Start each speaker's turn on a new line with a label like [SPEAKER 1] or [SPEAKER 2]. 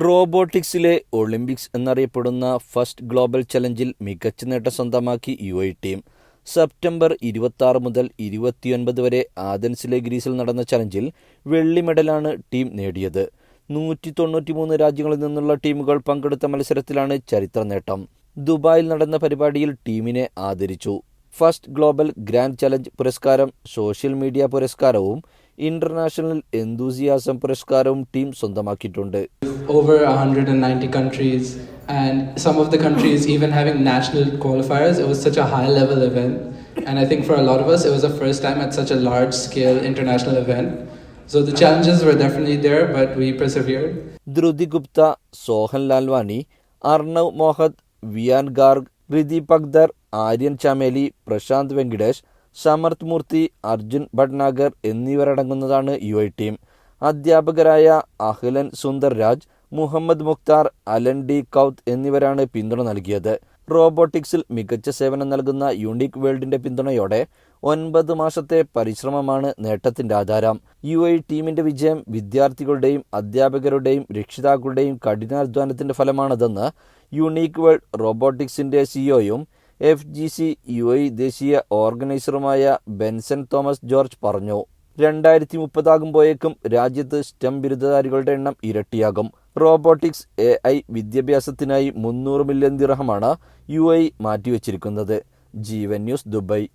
[SPEAKER 1] റോബോട്ടിക്സിലെ Olympics എന്നറിയപ്പെടുന്ന first global ചലഞ്ചിൽ മികച്ച നേട്ടം സ്വന്തമാക്കി ടീം. സെപ്റ്റംബർ 26 മുതൽ 29 വരെ ആഥൻസിലെ ഗ്രീസിൽ നടന്ന ചലഞ്ചിൽ വെള്ളി മെഡലാണ് ടീം നേടിയത്. 193 രാജ്യങ്ങളിൽ നിന്നുള്ള ടീമുകൾ പങ്കെടുത്ത മത്സരത്തിലാണ് ചരിത്ര നേട്ടം. ദുബായിൽ നടന്ന പരിപാടിയിൽ ടീമിനെ ആദരിച്ചു. ഫസ്റ്റ് ഗ്ലോബൽ ഗ്രാൻഡ് ചലഞ്ച് പുരസ്കാരം, സോഷ്യൽ മീഡിയ പുരസ്കാരവും ഇന്റർനാഷണൽ എന്തൂസിയാസം പുരസ്കാരവും ടീം സ്വന്തമാക്കിയിട്ടുണ്ട്.
[SPEAKER 2] Over 190 countries, and some of the countries even having national qualifiers. It was such a high level event, and I think for a lot of us it was the first time at such a large scale international event. So the challenges were definitely there, but we persevered.
[SPEAKER 1] Dhruti Gupta, Sohan Lalwani, Arnav Mohat, Vian Garg, Riti Pagdar, Aryan Chameli, Prashant Venkatesh, Samarth Murthy, Arjun Bhatnagar എന്നിവരടങ്ങുന്നതാണ് team. അധ്യാപകരായ Ahlan Sundar Raj, Muhammad Mukhtar, Alan D കൗത്ത് എന്നിവരാണ് പിന്തുണ നൽകിയത്. റോബോട്ടിക്സിൽ മികച്ച സേവനം നൽകുന്ന unique വേൾഡിന്റെ പിന്തുണയോടെ 9 മാസത്തെ പരിശ്രമമാണ് നേട്ടത്തിന്റെ ആധാരം. ടീമിന്റെ വിജയം വിദ്യാർത്ഥികളുടെയും അധ്യാപകരുടെയും രക്ഷിതാക്കളുടെയും കഠിനാധ്വാനത്തിന്റെ ഫലമാണതെന്ന് യൂണിക് വേൾഡ് റോബോട്ടിക്സിന്റെ സിഇഒയും FGC ദേശീയ ഓർഗനൈസറുമായ ബെൻസൺ തോമസ് ജോർജ് പറഞ്ഞു. 2030 ആകുമ്പോഴേക്കും രാജ്യത്ത് സ്റ്റെം ബിരുദധാരികളുടെ എണ്ണം ഇരട്ടിയാകും. റോബോട്ടിക്സ് AI വിദ്യാഭ്യാസത്തിനായി 300 മില്യൺ ദിർഹമാണ് UAE മാറ്റിവെച്ചിരിക്കുന്നത്. ജീവൻ ന്യൂസ്, ദുബായ്.